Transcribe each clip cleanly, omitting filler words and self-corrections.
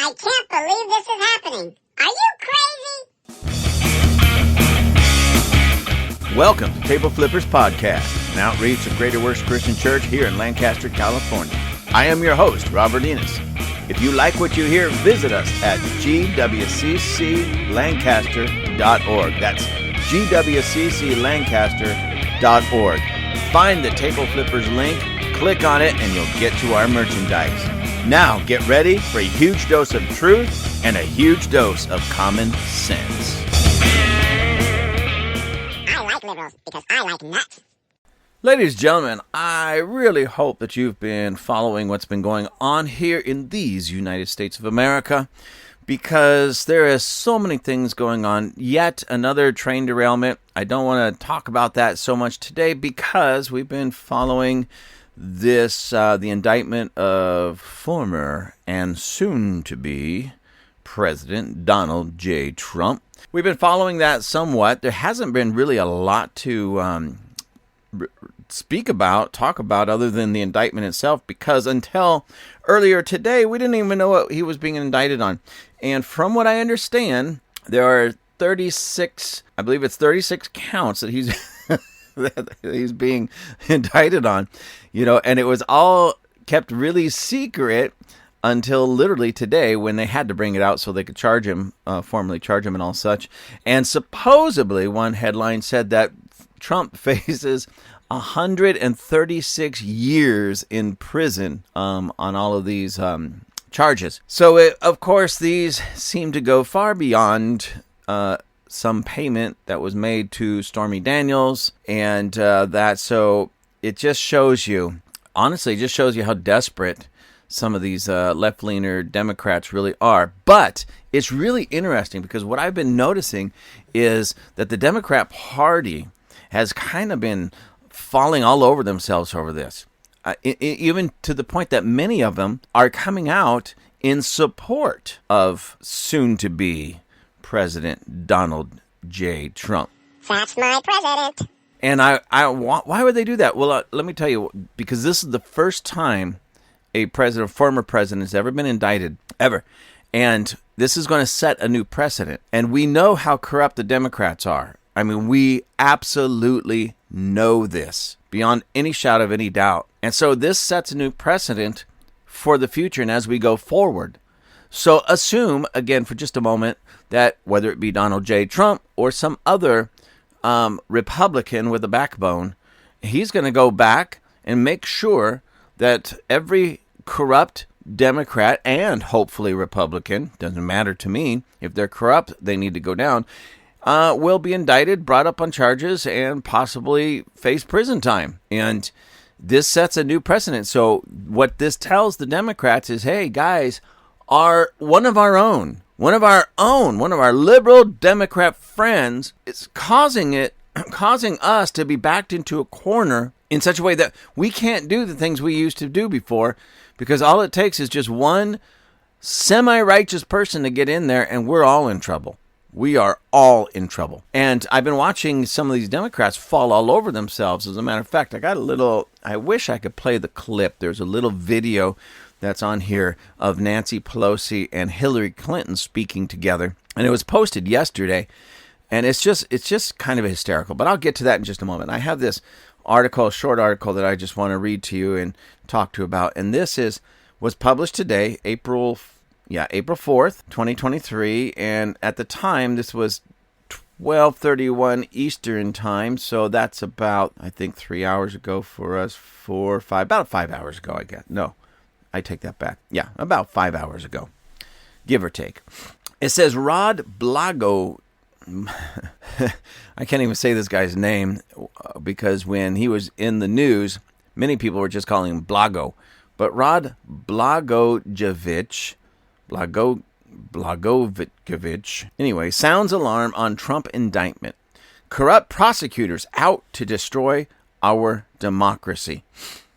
I can't believe this is happening. Are you crazy? Welcome to Table Flippers Podcast, an outreach of Greater Works Christian Church here in Lancaster, California. I am your host, Robert Enos. If you like what you hear, visit us at gwcclancaster.org. That's gwcclancaster.org. Find the Table Flippers link, click on it, and you'll get to our merchandise. Now, get ready for a huge dose of truth and a huge dose of common sense. I like liberals because I like nuts. Ladies and gentlemen, I really hope that you've been following what's been going on here in these United States of America, because there is so many things going on. Yet another train derailment. I don't want to talk about that so much today because we've been following this, the indictment of former and soon-to-be President Donald J. Trump. We've been following that somewhat. There hasn't been really a lot to talk about other than the indictment itself, because until earlier today, we didn't even know what he was being indicted on. And from what I understand, there are 36, I believe it's 36 counts that he's that he's being indicted on, and it was all kept really secret until literally today, when they had to bring it out so they could charge him, formally charge him and all such. And supposedly, one headline said that Trump faces 136 years in prison on all of these charges. So, of course, these seem to go far beyond some payment that was made to Stormy Daniels, and so it just shows you, honestly, how desperate some of these left-leaner Democrats really are. But it's really interesting because what I've been noticing is that the Democrat Party has kind of been falling all over themselves over this, even to the point that many of them are coming out in support of soon-to-be President Donald J. Trump. That's my president. And why would they do that? Well, let me tell you, because this is the first time a former president has ever been indicted, ever. And this is going to set a new precedent. And we know how corrupt the Democrats are. I mean, we absolutely know this beyond any shadow of any doubt. And so this sets a new precedent for the future and as we go forward. So assume, again, for just a moment, that whether it be Donald J. Trump or some other Republican with a backbone, he's going to go back and make sure that every corrupt Democrat and hopefully Republican, doesn't matter to me, if they're corrupt, they need to go down, will be indicted, brought up on charges, and possibly face prison time. And this sets a new precedent. So what this tells the Democrats is, hey, guys, one of our liberal Democrat friends is causing us to be backed into a corner in such a way that we can't do the things we used to do before, because all it takes is just one semi-righteous person to get in there and we're all in trouble. We are all in trouble. And I've been watching some of these Democrats fall all over themselves. As a matter of fact, I wish I could play the clip. There's a little video that's on here of Nancy Pelosi and Hillary Clinton speaking together. And it was posted yesterday. And it's just kind of hysterical. But I'll get to that in just a moment. I have this short article that I just want to read to you and talk to you about. And this was published today, April 4th, 2023. And at the time, this was 12:31 Eastern time. So that's about, I think, 3 hours ago for us, about 5 hours ago, I guess. No, I take that back. Yeah, about 5 hours ago, give or take. It says Rod Blago. I can't even say this guy's name because when he was in the news, many people were just calling him Blago. But Rod Blagojevich, anyway, sounds alarm on Trump indictment. Corrupt prosecutors out to destroy our democracy.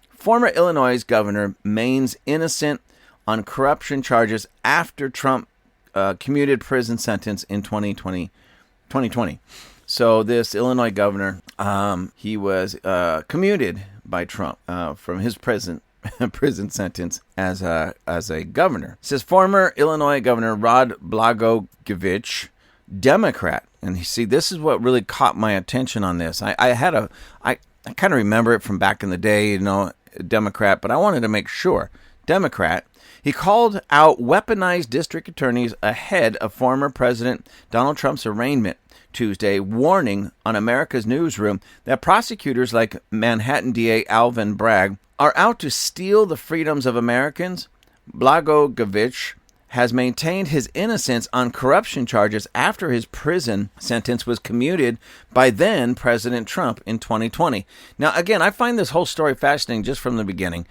Former Illinois governor remains innocent on corruption charges after Trump commuted prison sentence in 2020. So this Illinois governor, he was commuted by Trump from his prison prison sentence as a governor. It says former Illinois Governor Rod Blagojevich, Democrat. And you see, this is what really caught my attention on this. I kind of remember it from back in the day, Democrat, but I wanted to make sure. Democrat. He called out weaponized district attorneys ahead of former President Donald Trump's arraignment Tuesday, warning on America's Newsroom that prosecutors like Manhattan DA Alvin Bragg are out to steal the freedoms of Americans. Blagojevich has maintained his innocence on corruption charges after his prison sentence was commuted by then President Trump in 2020. Now, again, I find this whole story fascinating just from the beginning.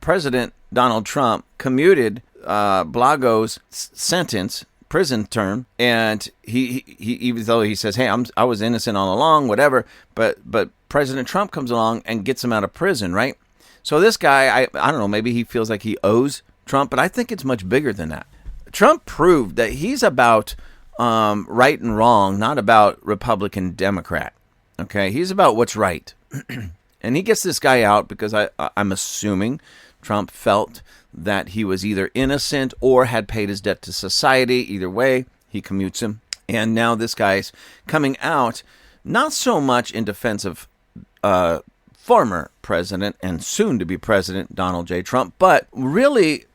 President Donald Trump commuted Blago's sentence, prison term, and he even though he says, "Hey, I was innocent all along," whatever, but President Trump comes along and gets him out of prison, right? So this guy, I don't know, maybe he feels like he owes Trump, but I think it's much bigger than that. Trump proved that he's about right and wrong, not about Republican Democrat. Okay, he's about what's right. And he gets this guy out because I'm assuming Trump felt that he was either innocent or had paid his debt to society. Either way, he commutes him. And now this guy's coming out, not so much in defense of former president and soon-to-be president Donald J. Trump, but really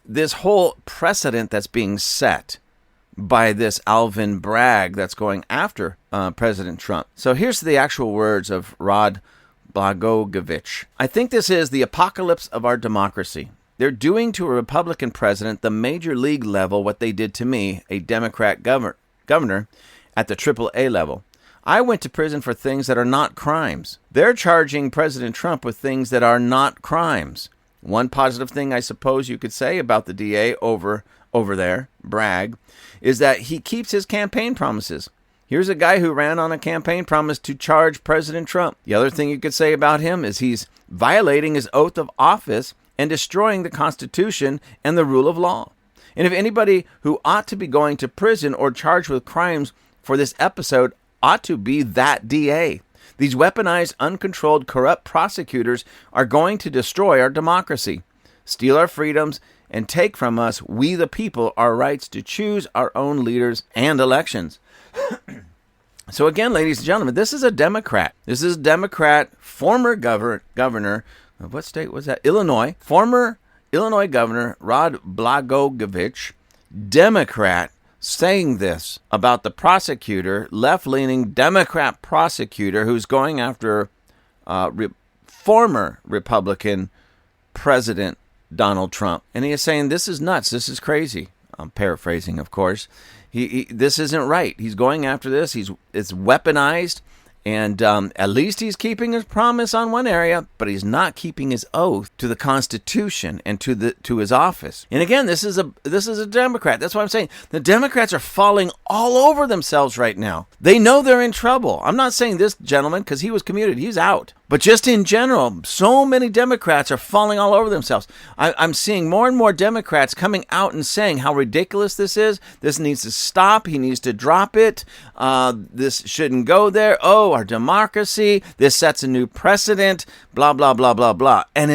this whole precedent that's being set by this Alvin Bragg that's going after President Trump. So here's the actual words of Rod Blagojevich. I think this is the apocalypse of our democracy. They're doing to a Republican president the major league level what they did to me, a Democrat governor at the AAA level. I went to prison for things that are not crimes. They're charging President Trump with things that are not crimes. One positive thing I suppose you could say about the DA over there, Bragg, is that he keeps his campaign promises. Here's a guy who ran on a campaign promise to charge President Trump. The other thing you could say about him is he's violating his oath of office and destroying the Constitution and the rule of law. And if anybody who ought to be going to prison or charged with crimes for this episode ought to be that DA. These weaponized, uncontrolled, corrupt prosecutors are going to destroy our democracy, steal our freedoms, and take from us, we the people, our rights to choose our own leaders and elections. So again, ladies and gentlemen, this is a Democrat. This is a Democrat, former governor, what state was that? Illinois. Former Illinois Governor Rod Blagojevich, Democrat, saying this about the prosecutor, left-leaning Democrat prosecutor who's going after former Republican President Donald Trump. And he is saying, this is nuts. This is crazy. I'm paraphrasing, of course. This isn't right. He's going after this. It's weaponized. And at least he's keeping his promise on one area, but he's not keeping his oath to the Constitution and to his office. And again, this is a Democrat. That's what I'm saying. The Democrats are falling all over themselves right now. They know they're in trouble. I'm not saying this gentleman because he was commuted. He's out. But just in general, so many Democrats are falling all over themselves. I'm seeing more and more Democrats coming out and saying how ridiculous this is. This needs to stop. He needs to drop it. This shouldn't go there. Oh, our democracy. This sets a new precedent. Blah, blah, blah, blah, blah. And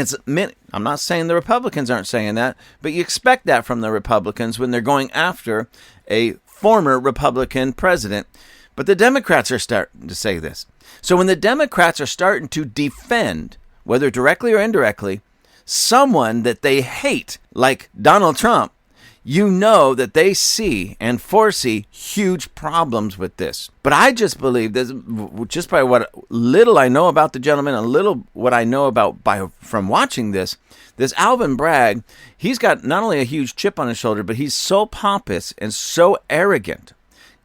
I'm not saying the Republicans aren't saying that, but you expect that from the Republicans when they're going after a former Republican president. But the Democrats are starting to say this. So when the Democrats are starting to defend, whether directly or indirectly, someone that they hate, like Donald Trump, you know that they see and foresee huge problems with this. But I just believe that just by what little I know about the gentleman, a little what I know about from watching this Alvin Bragg, he's got not only a huge chip on his shoulder, but he's so pompous and so arrogant.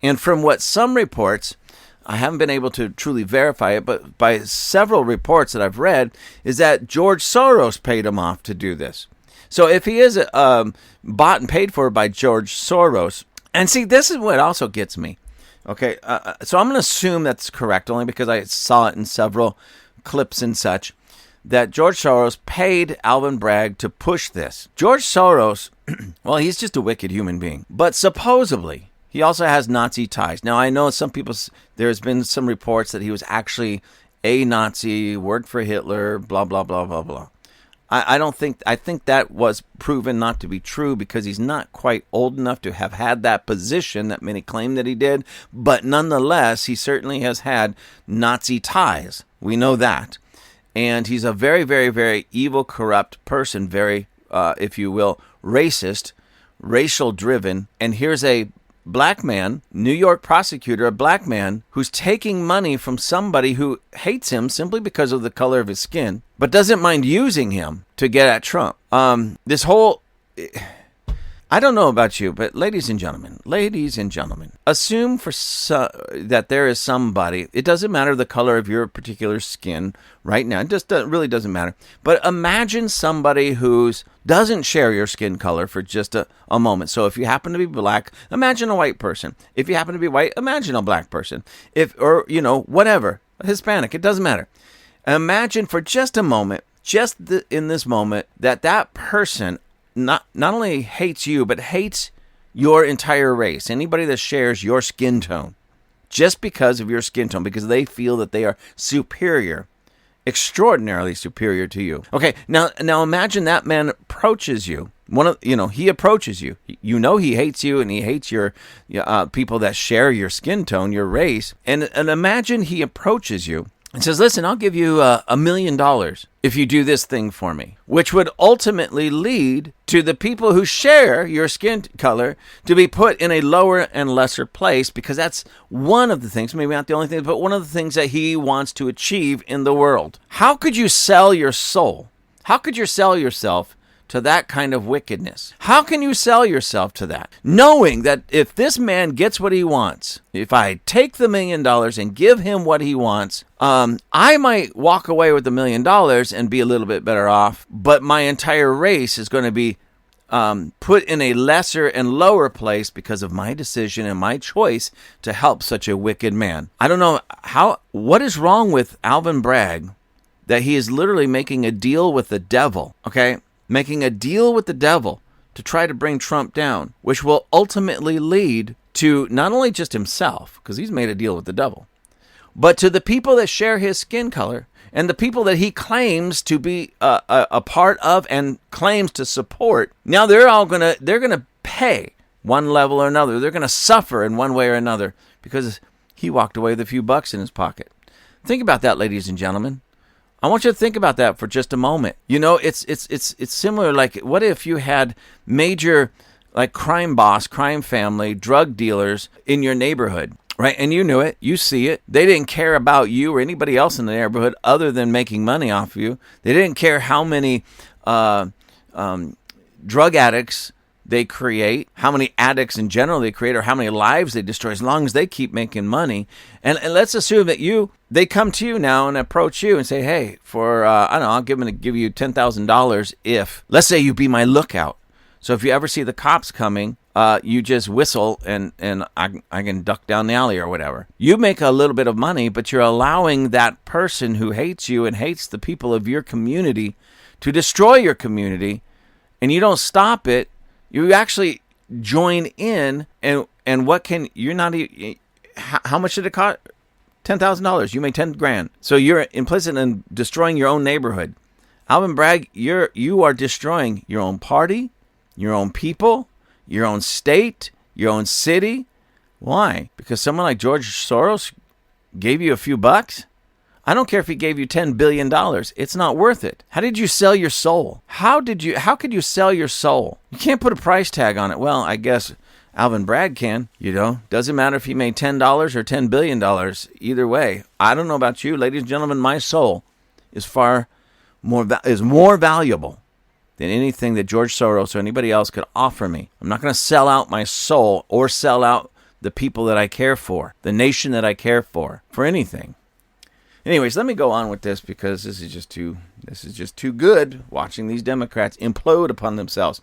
And from what some reports, I haven't been able to truly verify it, but by several reports that I've read, is that George Soros paid him off to do this. So if he is bought and paid for by George Soros, and see, this is what also gets me. Okay, so I'm going to assume that's correct, only because I saw it in several clips and such, that George Soros paid Alvin Bragg to push this. George Soros, well, he's just a wicked human being, but supposedly he also has Nazi ties. Now, I know there's been some reports that he was actually a Nazi, worked for Hitler, blah, blah, blah, blah, blah. I think that was proven not to be true because he's not quite old enough to have had that position that many claim that he did. But nonetheless, he certainly has had Nazi ties. We know that. And he's a very, very, very evil, corrupt person, very, if you will, racist, racial driven. And here's a black man, New York prosecutor, a black man who's taking money from somebody who hates him simply because of the color of his skin, but doesn't mind using him to get at Trump. This whole, I don't know about you, but ladies and gentlemen, assume that there is somebody, it doesn't matter the color of your particular skin right now, it just really doesn't matter, but imagine somebody who doesn't share your skin color for just a moment. So if you happen to be black, imagine a white person. If you happen to be white, imagine a black person. Whatever, Hispanic, it doesn't matter. Imagine for just a moment, in this moment, that person not only hates you, but hates your entire race, anybody that shares your skin tone, just because of your skin tone, because they feel that they are superior, extraordinarily superior to you. Okay, now imagine that man approaches you. He approaches you. He hates you, and he hates your people that share your skin tone, your race. And imagine he approaches you and says, listen, I'll give you $1 million if you do this thing for me, which would ultimately lead to the people who share your skin color to be put in a lower and lesser place, because that's one of the things, maybe not the only thing, but one of the things that he wants to achieve in the world. How could you sell your soul? How could you sell yourself to that kind of wickedness? How can you sell yourself to that? Knowing that if this man gets what he wants, if I take the $1 million and give him what he wants, I might walk away with the $1 million and be a little bit better off, but my entire race is going to be put in a lesser and lower place because of my decision and my choice to help such a wicked man. I don't know what is wrong with Alvin Bragg that he is literally making a deal with the devil, okay? Making a deal with the devil to try to bring Trump down, which will ultimately lead to not only just himself, because he's made a deal with the devil, but to the people that share his skin color and the people that he claims to be a part of and claims to support. Now they're gonna pay one level or another. They're gonna suffer in one way or another because he walked away with a few bucks in his pocket. Think about that, ladies and gentlemen. I want you to think about that for just a moment. It's similar. Like, what if you had major, like, crime boss, crime family, drug dealers in your neighborhood, right? And you knew it. You see it. They didn't care about you or anybody else in the neighborhood other than making money off you. They didn't care how many drug addicts they create, how many addicts in general they create, or how many lives they destroy, as long as they keep making money. And let's assume that they come to you now and approach you and say, hey, for, I'll give you $10,000 if, let's say you be my lookout. So if you ever see the cops coming, you just whistle and I can duck down the alley or whatever. You make a little bit of money, but you're allowing that person who hates you and hates the people of your community to destroy your community, and you don't stop it. You actually join in, and how much did it cost? $10,000. You made $10,000. So you're implicit in destroying your own neighborhood. Alvin Bragg, you are destroying your own party, your own people, your own state, your own city. Why? Because someone like George Soros gave you a few bucks? I don't care if he gave you $10 billion. It's not worth it. How did you sell your soul? How could you sell your soul? You can't put a price tag on it. Well, I guess Alvin Bragg can, Doesn't matter if he made $10 or $10 billion. Either way, I don't know about you, ladies and gentlemen, my soul is more valuable than anything that George Soros or anybody else could offer me. I'm not going to sell out my soul or sell out the people that I care for, the nation that I care for anything. Anyways, let me go on with this because this is just too good watching these Democrats implode upon themselves.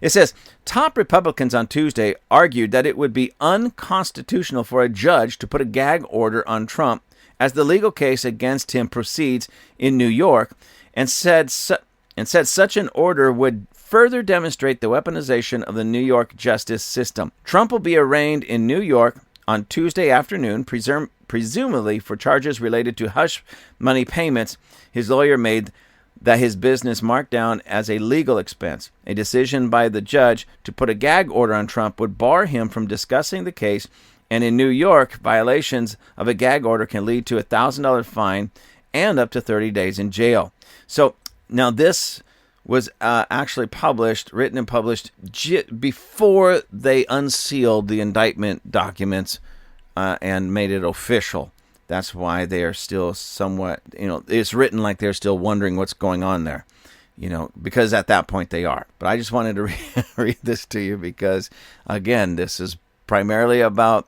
It says, top Republicans on Tuesday argued that it would be unconstitutional for a judge to put a gag order on Trump as the legal case against him proceeds in New York, and said such an order would further demonstrate the weaponization of the New York justice system. Trump will be arraigned in New York on Tuesday afternoon, presumably for charges related to hush money payments his lawyer made that his business marked down as a legal expense. A decision by the judge to put a gag order on Trump would bar him from discussing the case, and in New York, violations of a gag order can lead to a $1,000 fine and up to 30 days in jail. So now this was actually written and published before they unsealed the indictment documents and made it official. That's why they are still somewhat, it's written like they're still wondering what's going on there, because at that point they are. But I just wanted to read this to you because, again, this is primarily about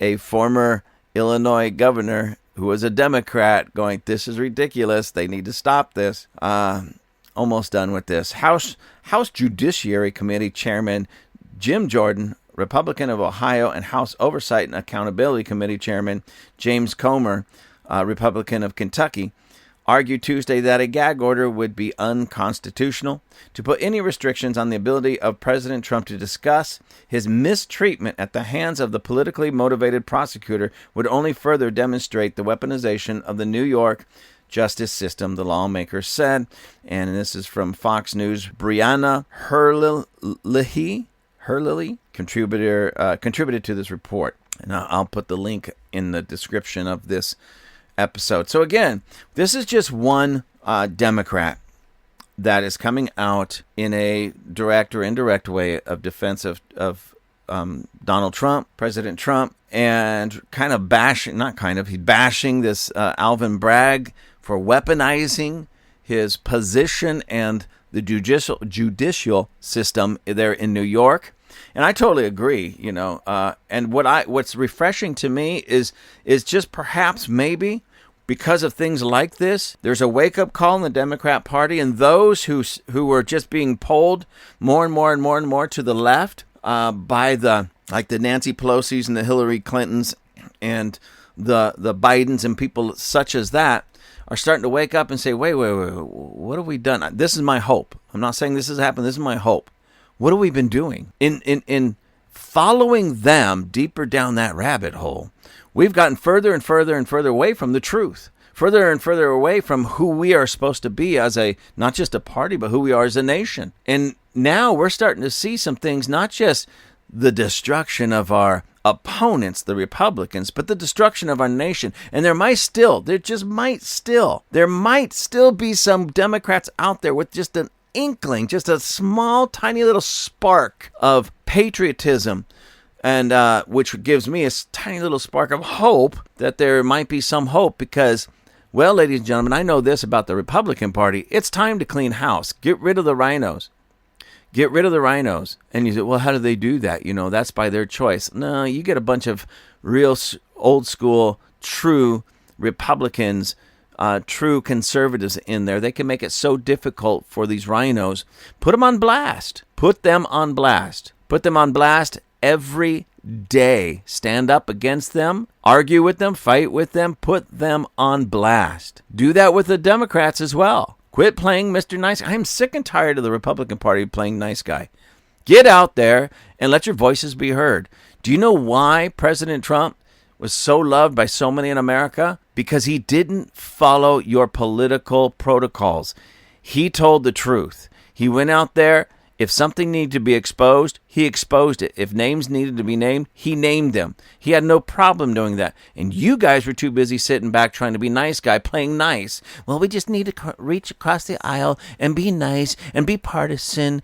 a former Illinois governor who was a Democrat going, this is ridiculous. They need to stop this. Almost done with this. House Judiciary Committee Chairman Jim Jordan, Republican of Ohio, and House Oversight and Accountability Committee Chairman James Comer, Republican of Kentucky, argued Tuesday that a gag order would be unconstitutional. To put any restrictions on the ability of President Trump to discuss his mistreatment at the hands of the politically motivated prosecutor would only further demonstrate the weaponization of the New York justice system, the lawmakers said. And this is from Fox News. Brianna Herlihy contributed to this report. And I'll put the link in the description of this episode. So again, this is just one Democrat that is coming out in a direct or indirect way of defense of Donald Trump, President Trump, and kind of he's bashing this Alvin Bragg for weaponizing his position and the judicial system there in New York. And I totally agree, and what's refreshing to me is just perhaps maybe because of things like this, there's a wake-up call in the Democrat Party, and those who were just being pulled more and more and more and more to the left by the Nancy Pelosi's and the Hillary Clintons and the Bidens and people such as that are starting to wake up and say, wait, what have we done? This is my hope. I'm not saying this has happened. This is my hope. What have we been doing? In following them deeper down that rabbit hole, we've gotten further and further and further away from the truth, further and further away from who we are supposed to be as not just a party, but who we are as a nation. And now we're starting to see some things, not just the destruction of our opponents, the Republicans, but the destruction of our nation. And there might still be some Democrats out there with just an inkling, just a small, tiny little spark of patriotism, and which gives me a tiny little spark of hope that there might be some hope because, well, ladies and gentlemen, I know this about the Republican Party. It's time to clean house. Get rid of the rhinos. Get rid of the rhinos. And you say, well, how do they do that? That's by their choice. No, you get a bunch of real old school, true Republicans, true conservatives in there. They can make it so difficult for these rhinos. Put them on blast. Put them on blast. Put them on blast every day. Stand up against them. Argue with them. Fight with them. Put them on blast. Do that with the Democrats as well. Quit playing Mr. Nice Guy. I'm sick and tired of the Republican Party playing nice guy. Get out there and let your voices be heard. Do you know why President Trump was so loved by so many in America? Because he didn't follow your political protocols. He told the truth. He went out there. If something needed to be exposed, he exposed it. If names needed to be named, he named them. He had no problem doing that. And you guys were too busy sitting back trying to be nice guy, playing nice. Well, we just need to reach across the aisle and be nice and be partisan.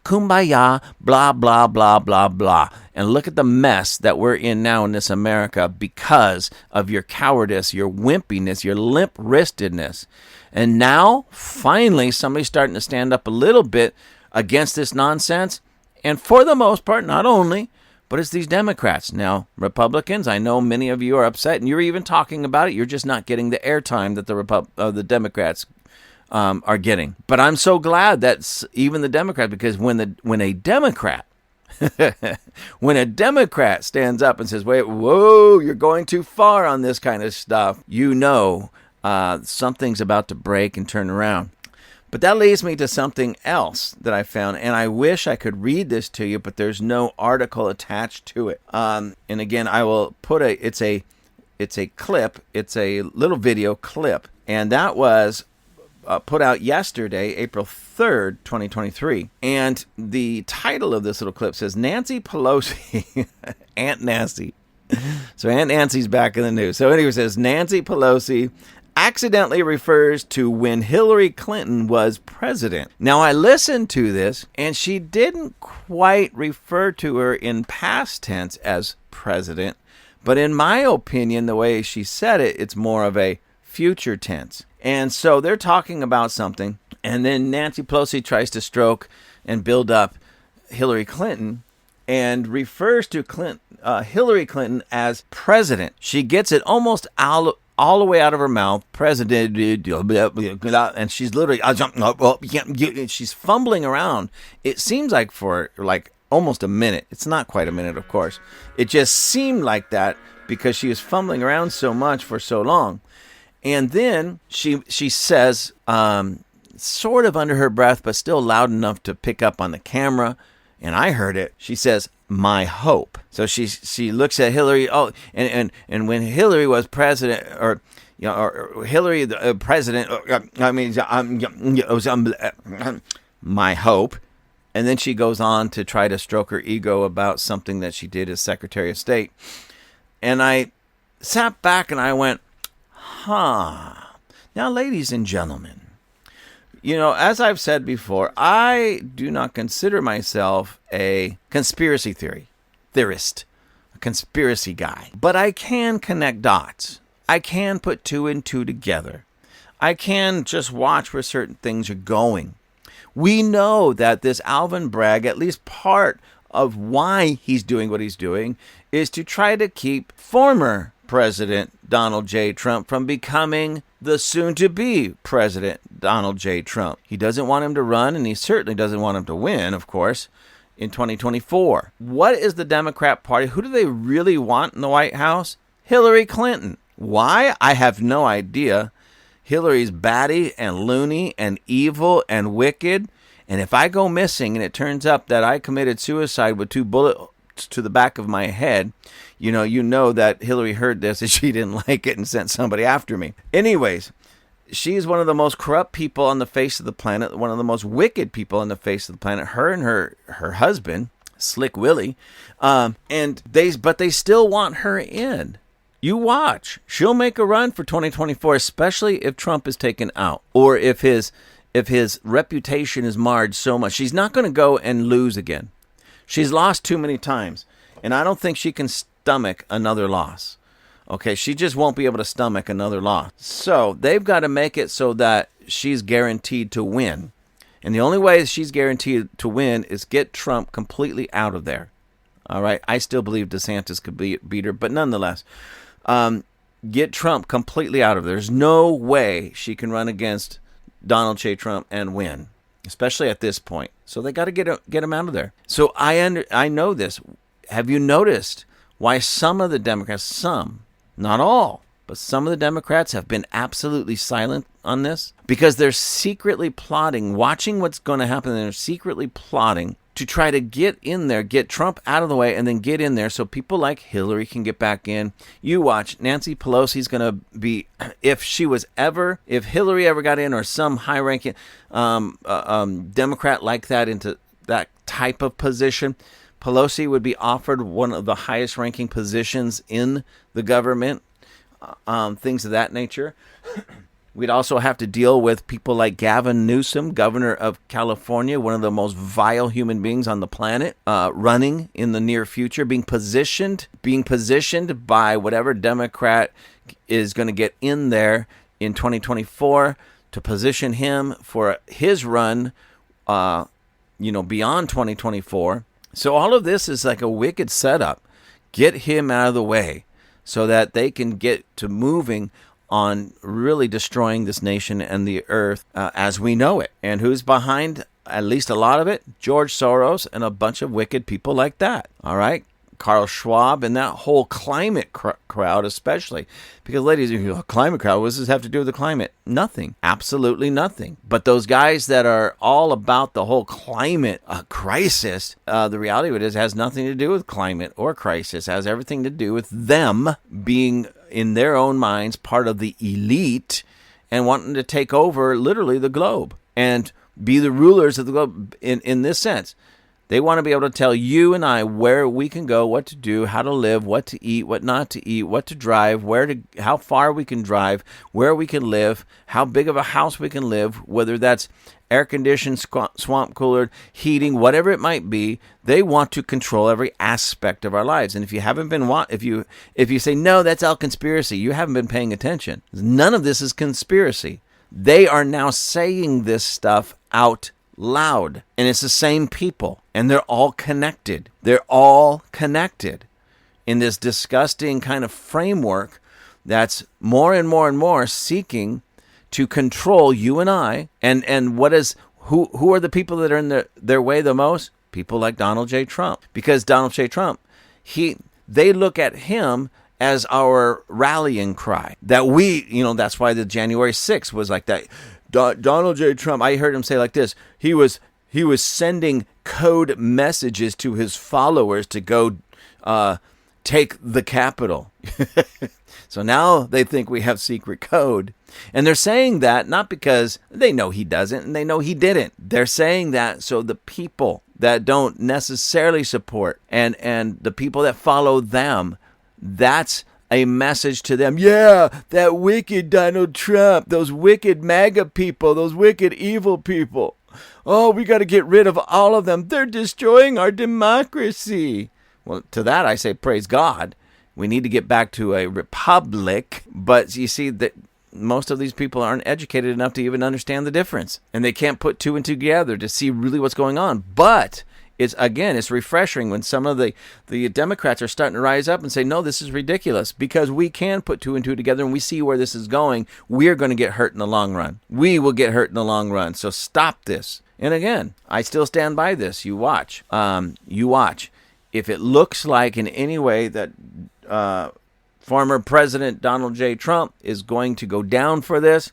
Kumbaya, blah, blah, blah, blah, blah. And look at the mess that we're in now in this America because of your cowardice, your wimpiness, your limp-wristedness. And now, finally, somebody's starting to stand up a little bit against this nonsense. And for the most part, not only, but it's these Democrats. Now, Republicans, I know many of you are upset, and you're even talking about it. You're just not getting the airtime that the Democrats are getting. But I'm so glad that even the Democrats, because when a Democrat stands up and says, whoa, you're going too far on this kind of stuff, something's about to break and turn around. But that leads me to something else that I found, and I wish I could read this to you, but there's no article attached to it. And again, I will put it's a clip, it's a little video clip, and that was put out yesterday, April 3rd, 2023. And the title of this little clip says, Nancy Pelosi, Aunt Nancy. So Aunt Nancy's back in the news. So anyway, it says, Nancy Pelosi accidentally refers to when Hillary Clinton was president. Now, I listened to this, and she didn't quite refer to her in past tense as president. But in my opinion, the way she said it, it's more of a future tense. And so they're talking about something, and then Nancy Pelosi tries to stroke and build up Hillary Clinton and refers to Hillary Clinton as president. She gets it almost all the way out of her mouth, president, and she's literally, she's fumbling around. It seems like for like almost a minute. It's not quite a minute, of course. It just seemed like that because she was fumbling around so much for so long. And then she says, sort of under her breath, but still loud enough to pick up on the camera, and I heard it. She says, "My hope." So she looks at Hillary. Oh, and when Hillary was president, or Hillary the president, my hope. And then she goes on to try to stroke her ego about something that she did as Secretary of State. And I sat back and I went, Now, ladies and gentlemen, as I've said before, I do not consider myself a conspiracy theorist, a conspiracy guy. But I can connect dots. I can put two and two together. I can just watch where certain things are going. We know that this Alvin Bragg, at least part of why he's doing what he's doing, is to try to keep former President Donald J. Trump from becoming the soon-to-be President Donald J. Trump. He doesn't want him to run, and he certainly doesn't want him to win, of course, in 2024. What is the Democrat Party? Who do they really want in the White House? Hillary Clinton. Why? I have no idea. Hillary's batty and loony and evil and wicked. And if I go missing and it turns up that I committed suicide with 2 bullets to the back of my head, you know that Hillary heard this and she didn't like it and sent somebody after me. Anyways, she's one of the most corrupt people on the face of the planet, one of the most wicked people on the face of the planet. Her and her husband, Slick Willie, but they still want her in. You watch. She'll make a run for 2024, especially if Trump is taken out or if his reputation is marred so much. She's not going to go and lose again. She's lost too many times, and I don't think she can stomach another loss. Okay, she just won't be able to stomach another loss. So they've got to make it so that she's guaranteed to win. And the only way she's guaranteed to win is get Trump completely out of there. All right, I still believe DeSantis could beat her, but nonetheless, get Trump completely out of there. There's no way she can run against Donald J. Trump and win, especially at this point. So they got to get him out of there. So I know this. Have you noticed why some of the Democrats, some, not all, but some of the Democrats have been absolutely silent on this? Because they're secretly plotting, watching what's going to happen, and they're secretly plotting to try to get in there, get Trump out of the way, and then get in there so people like Hillary can get back in. You watch. Nancy Pelosi's going to be, if Hillary ever got in, or some high-ranking Democrat like that into that type of position, Pelosi would be offered one of the highest-ranking positions in the government, things of that nature. We'd also have to deal with people like Gavin Newsom, governor of California, one of the most vile human beings on the planet, running in the near future, being positioned by whatever Democrat is going to get in there in 2024 to position him for his run, beyond 2024. So all of this is like a wicked setup. Get him out of the way so that they can get to moving on really destroying this nation and the earth as we know it. And who's behind at least a lot of it? George Soros and a bunch of wicked people like that. All right? Carl Schwab and that whole climate crowd especially. Because ladies, climate crowd, what does this have to do with the climate? Nothing. Absolutely nothing. But those guys that are all about the whole climate crisis, the reality of it is, has nothing to do with climate or crisis. It has everything to do with them being, in their own minds, part of the elite and wanting to take over literally the globe and be the rulers of the globe in this sense. They want to be able to tell you and I where we can go, what to do, how to live, what to eat, what not to eat, what to drive, how far we can drive, where we can live, how big of a house we can live, whether that's air-conditioned, swamp-coolered, heating, whatever it might be. They want to control every aspect of our lives. And if you haven't been, if you say, no, that's all conspiracy, you haven't been paying attention. None of this is conspiracy. They are now saying this stuff out loud. And it's the same people. And they're all connected. They're all connected in this disgusting kind of framework that's more and more and more seeking to control you and I. And who are the people that are in their way the most? People like Donald J. Trump. Because Donald J. Trump, they look at him as our rallying cry. That that's why the January 6th was like that. Donald J. Trump, I heard him say like this, he was sending code messages to his followers to go take the Capitol. So now they think we have secret code. And they're saying that not because they know he doesn't and they know he didn't. They're saying that so the people that don't necessarily support and the people that follow them, that's a message to them. Yeah, that wicked Donald Trump, those wicked MAGA people, those wicked evil people. Oh, we got to get rid of all of them. They're destroying our democracy. Well, to that I say, praise God. We need to get back to a republic. But you see that most of these people aren't educated enough to even understand the difference. And they can't put two and two together to see really what's going on. But it's refreshing when some of the Democrats are starting to rise up and say, no, this is ridiculous, because we can put two and two together and we see where this is going. We're going to get hurt in the long run. We will get hurt in the long run. So stop this. And again, I still stand by this. You watch. You watch. If it looks like in any way that former President Donald J. Trump is going to go down for this,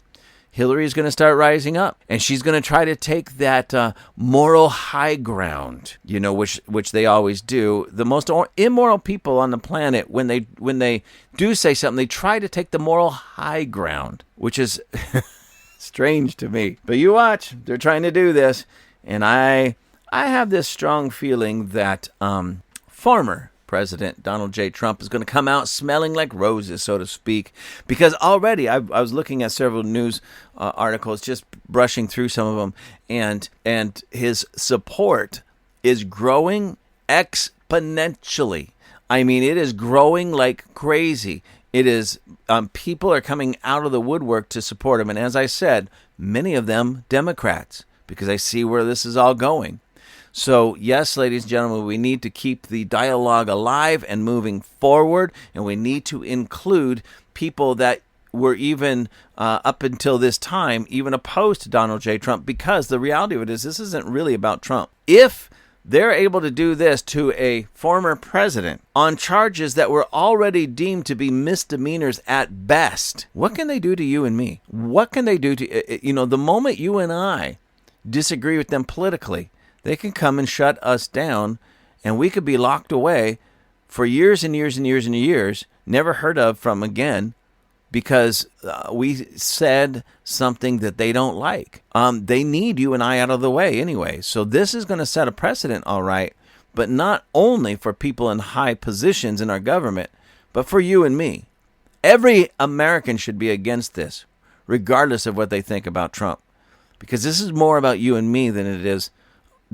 Hillary is going to start rising up, and she's going to try to take that moral high ground, which they always do. The most immoral people on the planet, when they do say something, they try to take the moral high ground, which is strange to me. But you watch, they're trying to do this, and I have this strong feeling that former President Donald J. Trump is going to come out smelling like roses, so to speak, because already I was looking at several news articles, just brushing through some of them, and his support is growing exponentially. I mean, it is growing like crazy. It is people are coming out of the woodwork to support him, and as I said, many of them Democrats, because I see where this is all going. So, yes, ladies and gentlemen, we need to keep the dialogue alive and moving forward, and we need to include people that were even, up until this time, even opposed to Donald J. Trump, because the reality of it is this isn't really about Trump. If they're able to do this to a former president on charges that were already deemed to be misdemeanors at best, what can they do to you and me? What can they do to, the moment you and I disagree with them politically, they can come and shut us down, and we could be locked away for years and years and years and years, never heard of from again, because we said something that they don't like. They need you and I out of the way anyway. So this is going to set a precedent, all right, but not only for people in high positions in our government, but for you and me. Every American should be against this, regardless of what they think about Trump, because this is more about you and me than it is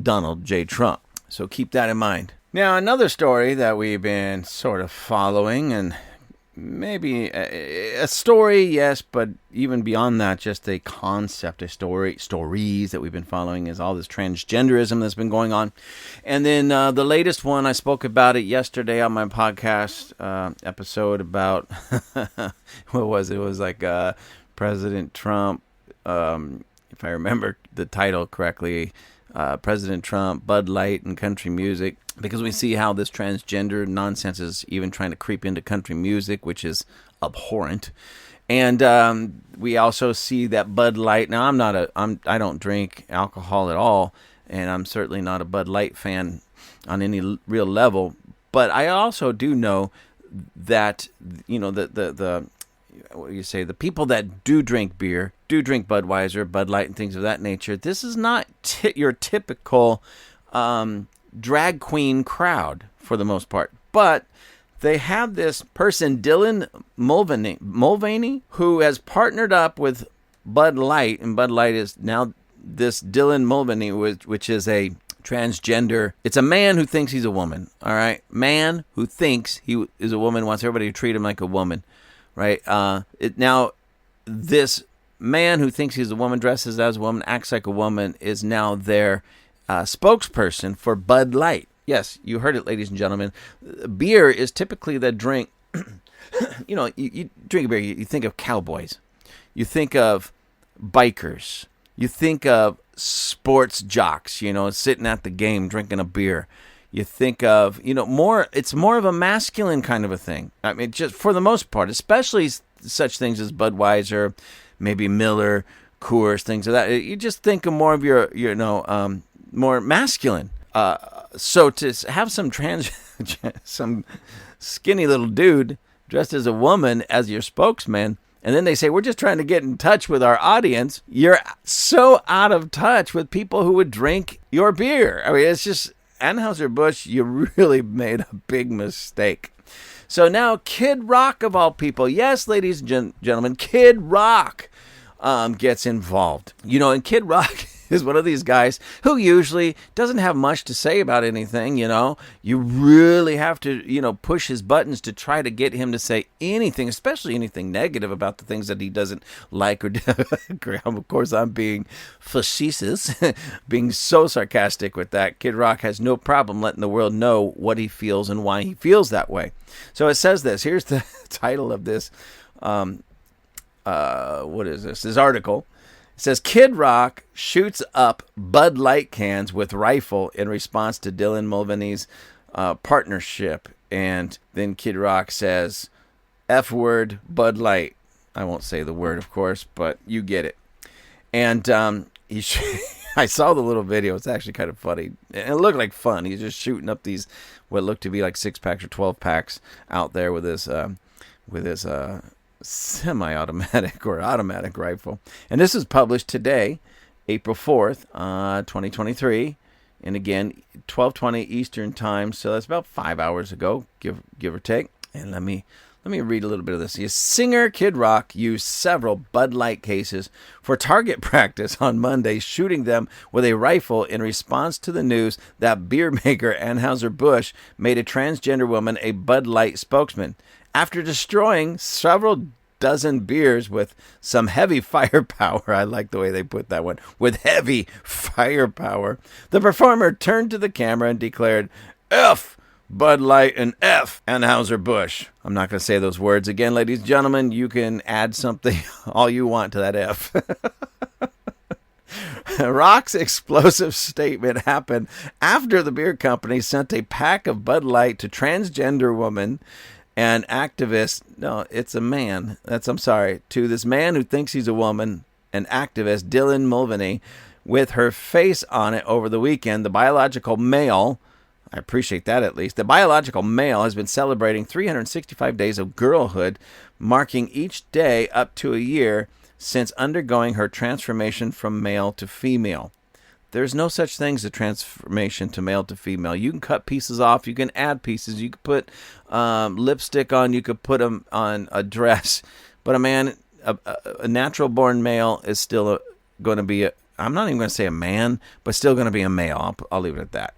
Donald J. Trump. So keep that in mind. Now, another story that we've been sort of following, and maybe a story, yes, but even beyond that, just a concept, stories that we've been following, is all this transgenderism that's been going on. And then the latest one, I spoke about it yesterday on my podcast episode about, what was it? It was like President Trump, if I remember the title correctly, President Trump, Bud Lite, and country music, because we see how this transgender nonsense is even trying to creep into country music, which is abhorrent. And we also see that Bud Light. Now, I don't drink alcohol at all, and I'm certainly not a Bud Light fan on any real level. But I also do know that the what do you say, the people that do drink beer, do drink Budweiser, Bud Light, and things of that nature, this is not your typical drag queen crowd for the most part. But they have this person, Dylan Mulvaney, who has partnered up with Bud Light, and Bud Light is now this Dylan Mulvaney, which is a transgender. It's a man who thinks he's a woman, all right? Man who thinks he is a woman, wants everybody to treat him like a woman, right? Now, this man who thinks he's a woman, dresses as a woman, acts like a woman, is now their spokesperson for Bud Light. Yes, you heard it, ladies and gentlemen. Beer is typically the drink. You drink a beer, you think of cowboys. You think of bikers. You think of sports jocks, sitting at the game drinking a beer. You think of, it's more of a masculine kind of a thing. I mean, just for the most part, especially such things as Budweiser, maybe Miller, Coors, things of that. You just think of more of your more masculine. So to have some skinny little dude dressed as a woman as your spokesman, and then they say, we're just trying to get in touch with our audience. You're so out of touch with people who would drink your beer. I mean, it's just, Anheuser-Busch, you really made a big mistake. So now Kid Rock, of all people, yes, ladies and gentlemen, Kid Rock gets involved. And Kid Rock is one of these guys who usually doesn't have much to say about anything. You really have to, push his buttons to try to get him to say anything, especially anything negative about the things that he doesn't like or of course, I'm being facetious, being so sarcastic with that. Kid Rock has no problem letting the world know what he feels and why he feels that way. So it says this. Here's the title of this. What is this? This article. It says, Kid Rock shoots up Bud Light cans with rifle in response to Dylan Mulvaney's partnership. And then Kid Rock says, F word, Bud Light. I won't say the word, of course, but you get it. And I saw the little video. It's actually kind of funny. And it looked like fun. He's just shooting up these, what looked to be like 6-packs or 12-packs out there with his semi-automatic or automatic rifle. And this is published today, April 4th, 2023. And again, 12:20 Eastern time. So that's about 5 hours ago, give or take. And let me read a little bit of this. Singer Kid Rock used several Bud Light cases for target practice on Monday, shooting them with a rifle in response to the news that beer maker Anheuser-Busch made a transgender woman a Bud Light spokesman. After destroying several dozen beers with some heavy firepower, I like the way they put that one, with heavy firepower, the performer turned to the camera and declared, F Bud Light and F Anheuser-Busch. I'm not going to say those words again, ladies and gentlemen. You can add something, all you want to that F. Rock's explosive statement happened after the beer company sent a pack of Bud Light to transgender woman and activist, no, it's a man. To this man who thinks he's a woman, an activist, Dylan Mulvaney, with her face on it over the weekend. The biological male, I appreciate that at least, the biological male has been celebrating 365 days of girlhood, marking each day up to a year since undergoing her transformation from male to female. There's no such thing as a transformation to male to female. You can cut pieces off. You can add pieces. You can put lipstick on. You could put them on a dress. But a natural-born male is still going to be I'm not even going to say a man, but still going to be a male. I'll leave it at that.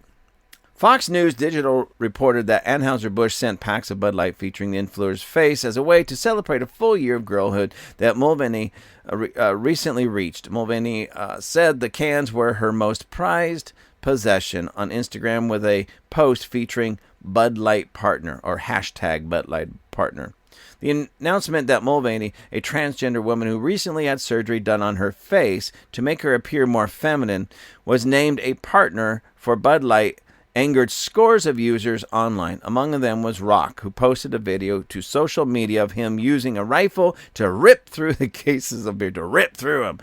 Fox News Digital reported that Anheuser-Busch sent packs of Bud Light featuring the influencer's face as a way to celebrate a full year of girlhood that Mulvaney recently reached. Mulvaney said the cans were her most prized possession on Instagram with a post featuring Bud Light partner or hashtag Bud Light partner. The announcement that Mulvaney, a transgender woman who recently had surgery done on her face to make her appear more feminine, was named a partner for Bud Light angered scores of users online. Among them was Rock, who posted a video to social media of him using a rifle to rip through the cases of beer, through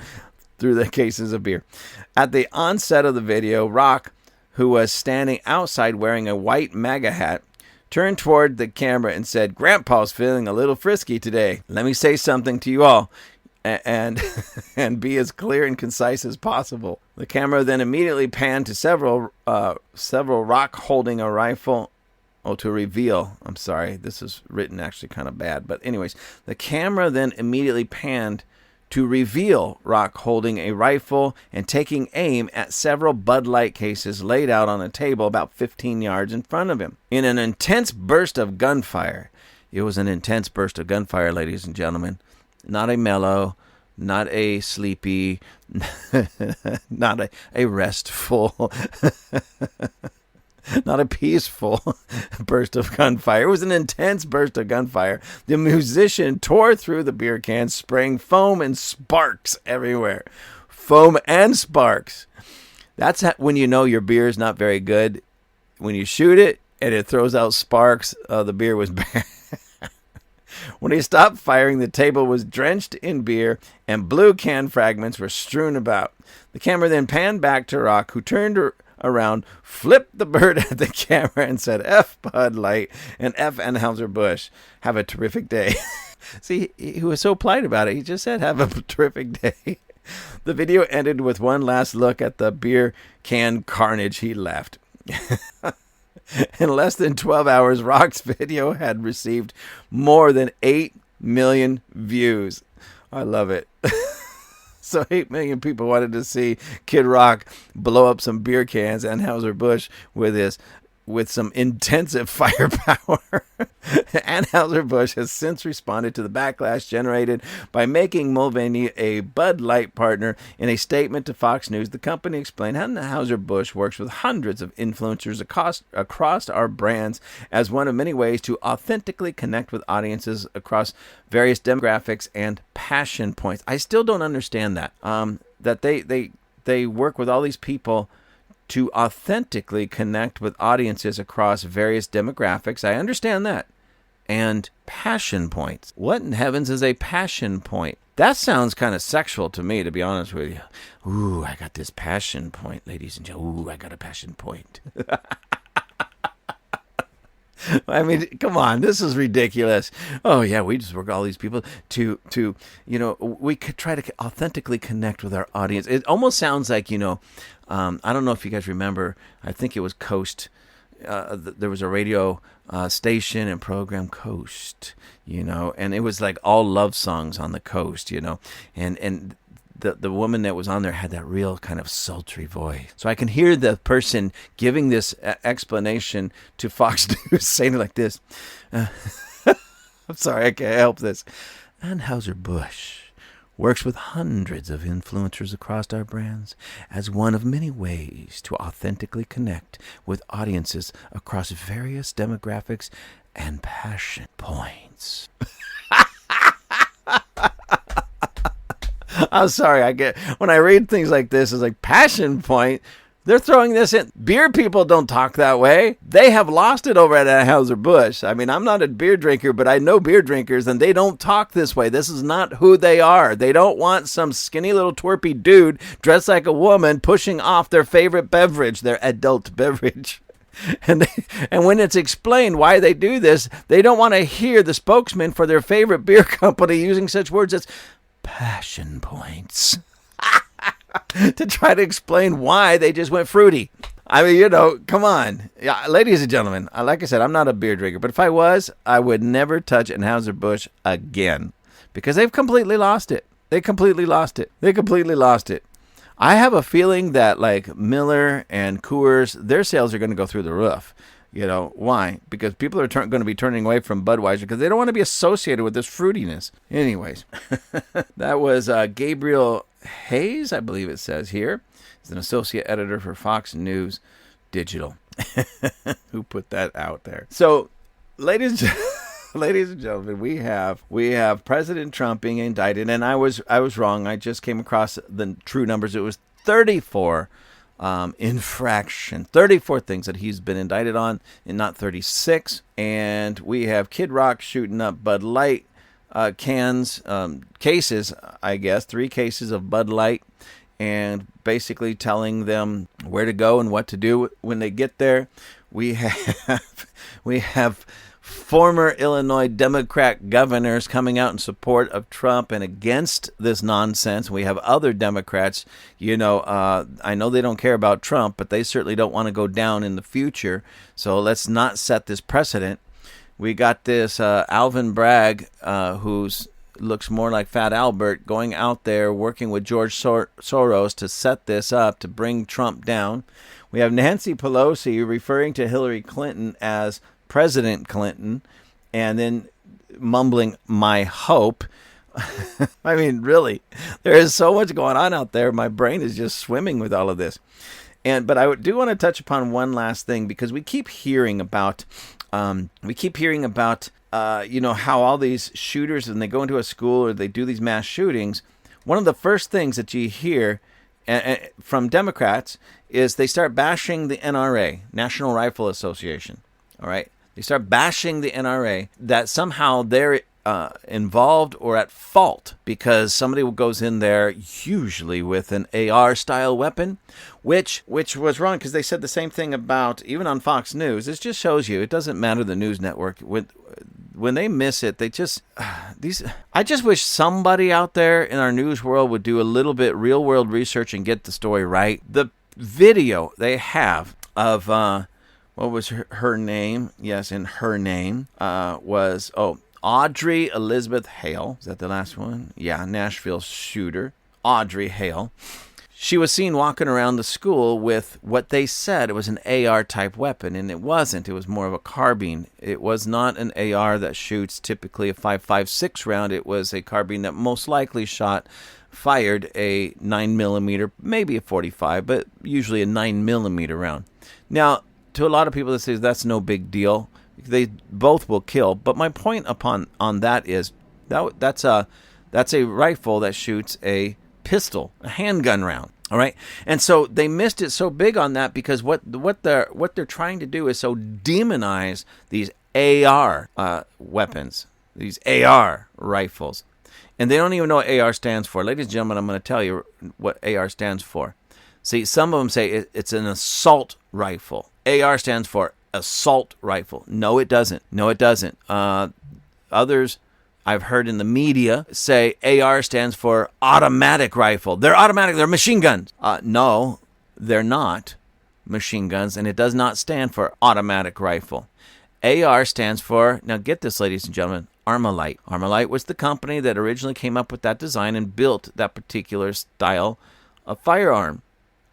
the cases of beer. At the onset of the video, Rock, who was standing outside wearing a white MAGA hat, turned toward the camera and said, "Grandpa's feeling a little frisky today. Let me say something to you all and and be as clear and concise as possible." The camera then immediately panned to several Rock holding a rifle. Oh, to reveal. I'm sorry. This is written actually kind of bad. But anyways, the camera then immediately panned to reveal Rock holding a rifle and taking aim at several Bud Light cases laid out on a table about 15 yards in front of him. In an intense burst of gunfire. It was an intense burst of gunfire, ladies and gentlemen. Not a mellow, not a sleepy, not a restful, not a peaceful burst of gunfire. It was an intense burst of gunfire. The musician tore through the beer cans, spraying foam and sparks everywhere. Foam and sparks. That's when you know your beer is not very good. When you shoot it and it throws out sparks, the beer was bad. When he stopped firing, the table was drenched in beer and blue can fragments were strewn about. The camera then panned back to Rock, who turned around, flipped the bird at the camera, and said, "F Bud Light and F Anheuser-Busch. Have a terrific day." See, he was so polite about it. He just said, "Have a terrific day." The video ended with one last look at the beer can carnage. He left. In less than 12 hours, Rock's video had received more than 8 million views. I love it. So 8 million people wanted to see Kid Rock blow up some beer cans, Anheuser-Busch, with some intensive firepower. Anheuser-Busch has since responded to the backlash generated by making Mulvaney a Bud Light partner. In a statement to Fox News, the company explained how Anheuser-Busch works with hundreds of influencers across our brands as one of many ways to authentically connect with audiences across various demographics and passion points. I still don't understand that. That they work with all these people to authentically connect with audiences across various demographics. I understand that. And passion points. What in heavens is a passion point? That sounds kind of sexual to me, to be honest with you. Ooh, I got this passion point, ladies and gentlemen. Ooh, I got a passion point. I mean, come on, this is ridiculous. Oh yeah, we just work all these people to we could try to authentically connect with our audience. It almost sounds like, I don't know if you guys remember, I think it was Coast. There was a radio station and program, Coast, and it was like all love songs on the coast, and the woman that was on there had that real kind of sultry voice. So I can hear the person giving this explanation to Fox News saying it like this. I'm sorry, I can't help this. Anheuser-Busch works with hundreds of influencers across our brands as one of many ways to authentically connect with audiences across various demographics and passion points. I'm sorry, when I read things like this, it's like passion point. They're throwing this in. Beer people don't talk that way. They have lost it over at Anheuser-Busch. I mean, I'm not a beer drinker, but I know beer drinkers, and they don't talk this way. This is not who they are. They don't want some skinny little twerpy dude dressed like a woman pushing off their favorite beverage, their adult beverage. And when it's explained why they do this, they don't want to hear the spokesman for their favorite beer company using such words as passion points to try to explain why they just went fruity. I mean, come on. Yeah, ladies and gentlemen, like I said, I'm not a beer drinker, but if I was, I would never touch Anheuser-Busch again because they've completely lost it. They completely lost it. I have a feeling that like Miller and Coors, their sales are going to go through the roof. Why? Because people are going to be turning away from Budweiser because they don't want to be associated with this fruitiness. Anyways, that was Gabriel Hayes, I believe it says here. He's an associate editor for Fox News Digital. Who put that out there? So, ladies and gentlemen, we have President Trump being indicted, and I was wrong. I just came across the true numbers. It was 34 infraction, 34 things that he's been indicted on, and not 36. And we have Kid Rock shooting up Bud Light cases, I guess, 3 cases of Bud Light, and basically telling them where to go and what to do when they get there. We have we have former Illinois Democrat governors coming out in support of Trump and against this nonsense. We have other Democrats, I know they don't care about Trump, but they certainly don't want to go down in the future. So let's not set this precedent. We got this Alvin Bragg, who's looks more like Fat Albert, going out there working with George Soros to set this up to bring Trump down. We have Nancy Pelosi referring to Hillary Clinton as President Clinton and then mumbling, "my hope." I mean, really, there is so much going on out there. My brain is just swimming with all of this. But I do want to touch upon one last thing, because we keep hearing about how all these shooters, when they go into a school or they do these mass shootings, one of the first things that you hear from Democrats is they start bashing the NRA, National Rifle Association. All right, they start bashing the NRA, that somehow they're involved or at fault because somebody goes in there, usually with an AR-style weapon, which was wrong, because they said the same thing about, even on Fox News. This just shows you it doesn't matter the news network. When they miss it, they just I just wish somebody out there in our news world would do a little bit real world research and get the story right. The video they have of what was her name? Yes, and her name was Audrey Elizabeth Hale. Is that the last one? Yeah, Nashville shooter, Audrey Hale. She was seen walking around the school with what they said it was an AR-type weapon, and it wasn't. It was more of a carbine. It was not an AR that shoots typically a 5.56 round. It was a carbine that most likely fired a 9mm, maybe a 45, but usually a 9mm round. Now, to a lot of people that say that's no big deal. They both will kill. But my point on that is that's a rifle that shoots a pistol, a handgun round. All right, and so they missed it so big on that, because what they're trying to do is so demonize these AR weapons, these AR rifles, and they don't even know what AR stands for. Ladies and gentlemen, I'm going to tell you what AR stands for. See, some of them say it's an assault rifle. AR stands for assault rifle. No, it doesn't. Others I've heard in the media say AR stands for automatic rifle. They're automatic. They're machine guns. No, they're not machine guns, and it does not stand for automatic rifle. AR stands for, now get this, ladies and gentlemen, Armalite. Armalite was the company that originally came up with that design and built that particular style of firearm,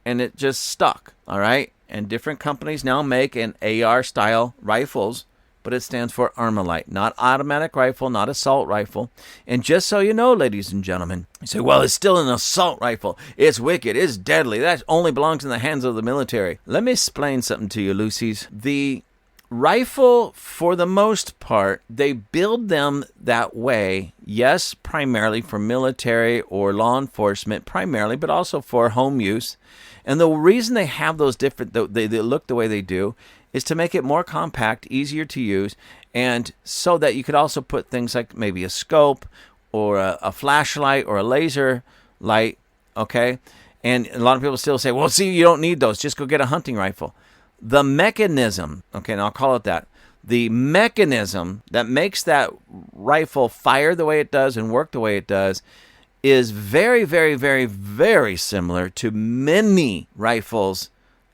and it just stuck, all right? And different companies now make an AR-style rifles, but it stands for Armalite, not automatic rifle, not assault rifle. And just so you know, ladies and gentlemen, you say, well, it's still an assault rifle. It's wicked. It's deadly. That only belongs in the hands of the military. Let me explain something to you, Lucy's. The rifle, for the most part, they build them that way, yes, primarily for military or law enforcement, primarily, but also for home use. And the reason they have those different, they look the way they do, is to make it more compact, easier to use, and so that you could also put things like maybe a scope or a flashlight or a laser light, okay? And a lot of people still say, well, see, you don't need those. Just go get a hunting rifle. The mechanism, okay, and I'll call it that, the mechanism that makes that rifle fire the way it does and work the way it does is very, very, very, very similar to many rifles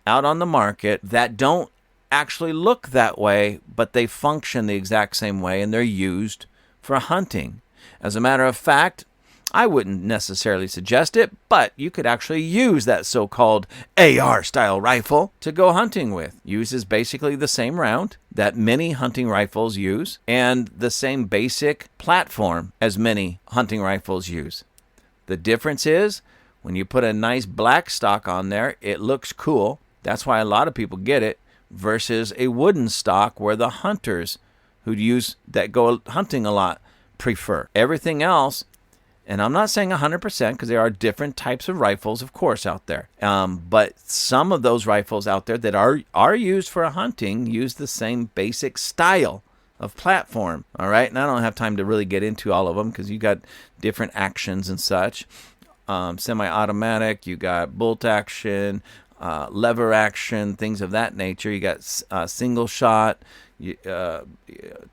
out on the market that don't actually look that way, but they function the exact same way, and they're used for hunting. As a matter of fact, I wouldn't necessarily suggest it, but you could actually use that so-called AR-style rifle to go hunting with. Uses basically the same round that many hunting rifles use, and the same basic platform as many hunting rifles use. The difference is, when you put a nice black stock on there, it looks cool. That's why a lot of people get it, versus a wooden stock where the hunters that go hunting a lot prefer. Everything else, and I'm not saying 100% because there are different types of rifles, of course, out there. But some of those rifles out there that are used for hunting use the same basic style of platform. All right, and I don't have time to really get into all of them because you got different actions and such. Semi-automatic, you got bolt action, lever action, things of that nature. You got single shot,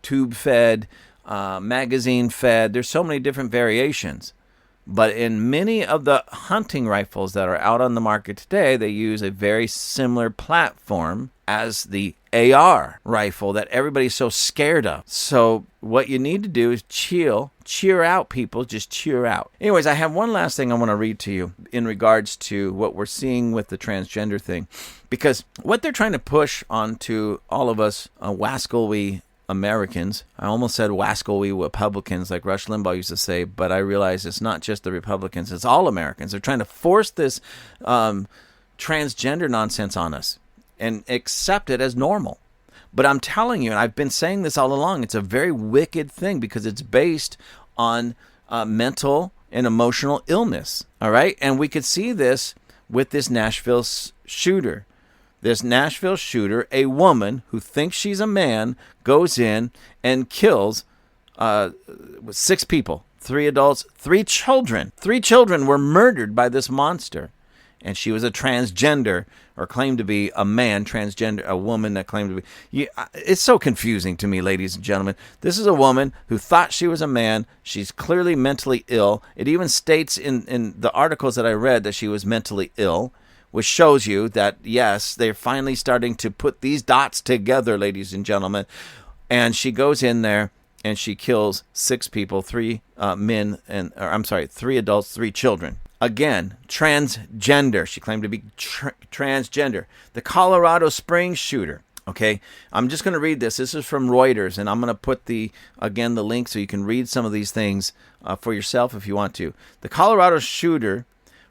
tube fed, magazine fed. There's so many different variations. But in many of the hunting rifles that are out on the market today, they use a very similar platform as the AR rifle that everybody's so scared of. So what you need to do is cheer out, people. Just cheer out. Anyways, I have one last thing I want to read to you in regards to what we're seeing with the transgender thing. Because what they're trying to push onto all of us wascally Americans, I almost said wascally Republicans like Rush Limbaugh used to say, but I realize it's not just the Republicans, it's all Americans. They're trying to force this transgender nonsense on us and accept it as normal. But I'm telling you, and I've been saying this all along, it's a very wicked thing because it's based on mental and emotional illness. All right? And we could see this with this Nashville shooter. This Nashville shooter, a woman who thinks she's a man, goes in and kills 6 people, 3 adults, 3 children. 3 children were murdered by this monster. And she was a transgender, or claimed to be a man, transgender, a woman that claimed to be. It's so confusing to me, ladies and gentlemen. This is a woman who thought she was a man. She's clearly mentally ill. It even states in the articles that I read that she was mentally ill, which shows you that, yes, they're finally starting to put these dots together, ladies and gentlemen. And she goes in there and she kills 6 people, 3 3 adults, 3 children. Again, transgender. She claimed to be transgender. The Colorado Springs shooter. Okay, I'm just going to read this. This is from Reuters, and I'm going to put the link so you can read some of these things for yourself if you want to. The Colorado shooter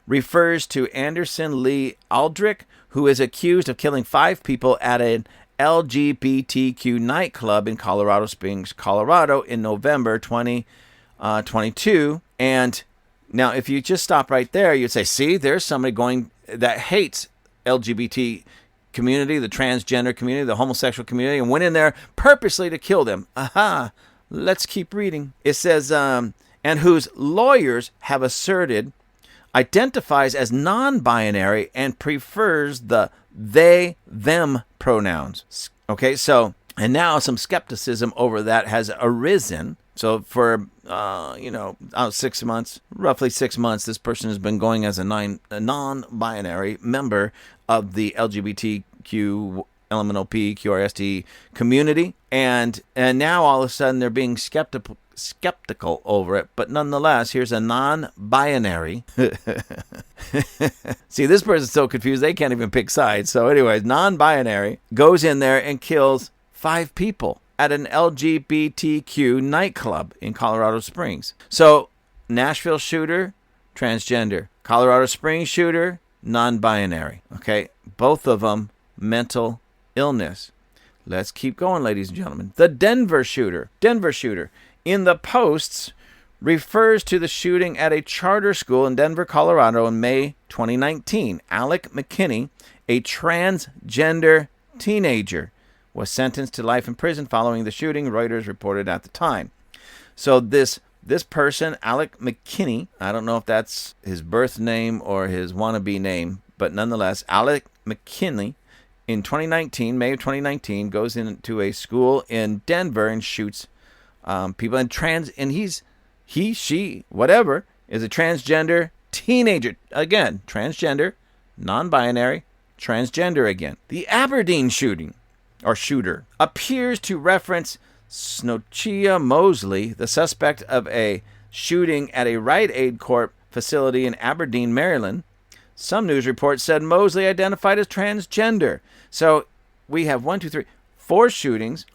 refers to Anderson Lee Aldrich, who is accused of killing 5 people at an LGBTQ nightclub in Colorado Springs, Colorado in November 2022. And now, if you just stop right there, you'd say, see, there's somebody that hates LGBT community, the transgender community, the homosexual community, and went in there purposely to kill them. Aha. Let's keep reading. It says, and whose lawyers have asserted identifies as non-binary and prefers the they-them pronouns. Okay, so, and now some skepticism over that has arisen. So for, 6 months, roughly 6 months, this person has been going as a non-binary member of the LGBTQ, LMNOP, QRST community. And now all of a sudden they're being skeptical over it. But nonetheless, here's a non-binary. See, this person's so confused, they can't even pick sides. So anyways, non-binary goes in there and kills 5 people at an LGBTQ nightclub in Colorado Springs. So, Nashville shooter, transgender. Colorado Springs shooter, non-binary. Okay, both of them mental illness. Let's keep going, ladies and gentlemen. The Denver shooter in the posts refers to the shooting at a charter school in Denver, Colorado in May 2019. Alec McKinney, a transgender teenager, was sentenced to life in prison following the shooting, Reuters reported at the time. So this person, Alec McKinney, I don't know if that's his birth name or his wannabe name, but nonetheless, Alec McKinney, in 2019, May of 2019, goes into a school in Denver and shoots people. And she, whatever, is a transgender teenager. Again, transgender, non-binary, transgender again. The Aberdeen shooter appears to reference Snochia Mosley, the suspect of a shooting at a Rite Aid Corp facility in Aberdeen, Maryland. Some news reports said Mosley identified as transgender. So we have 4 shootings,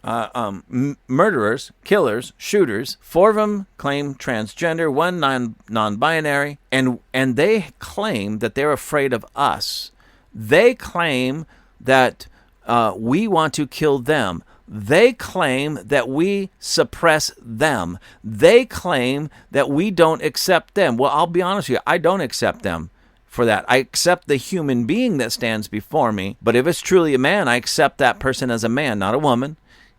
murderers, killers, shooters. 4 of them claim transgender, 1 non-binary, and they claim that they're afraid of us. They claim that we want to kill them. They claim that we suppress them. They claim that we don't accept them. Well, I'll be honest with you, I don't accept them for that. I accept the human being that stands before me, but if it's truly a man, I accept that person as a man, not a woman.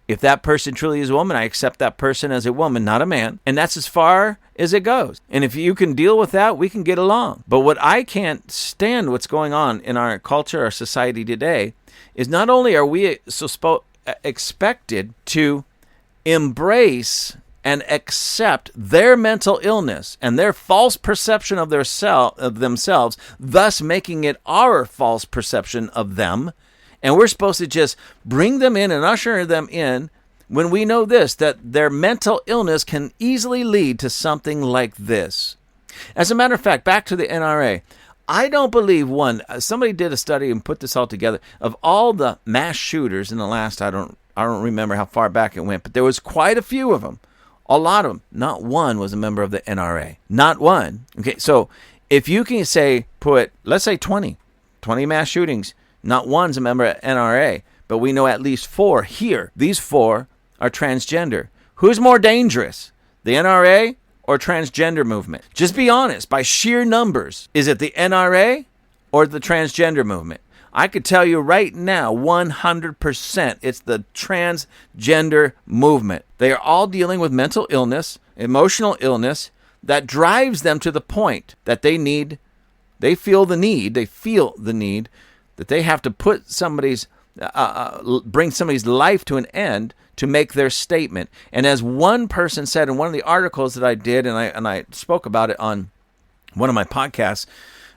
If that person truly is a woman, I accept that person as a woman, not a man. And that's as far as it goes. And if you can deal with that, we can get along. But what I can't stand what's going on in our culture, our society today, is not only are we expected to embrace and accept their mental illness and their false perception of themselves, thus making it our false perception of them. And we're supposed to just bring them in and usher them in when we know this, that their mental illness can easily lead to something like this. As a matter of fact, back to the NRA, I don't believe somebody did a study and put this all together, of all the mass shooters in the last, I don't remember how far back it went, but there was quite a few of them. A lot of them. Not one was a member of the NRA. Not one. Okay, so if you can let's say 20 mass shootings, not one's a member of NRA, but we know at least 4 here. These 4 are transgender. Who's more dangerous, the NRA or transgender movement? Just be honest, by sheer numbers. Is it the NRA or the transgender movement? I could tell you right now, 100%, it's the transgender movement. They are all dealing with mental illness, emotional illness, that drives them to the point that they feel the need that they have to put bring somebody's life to an end to make their statement. And as one person said in one of the articles that I did, and I spoke about it on one of my podcasts,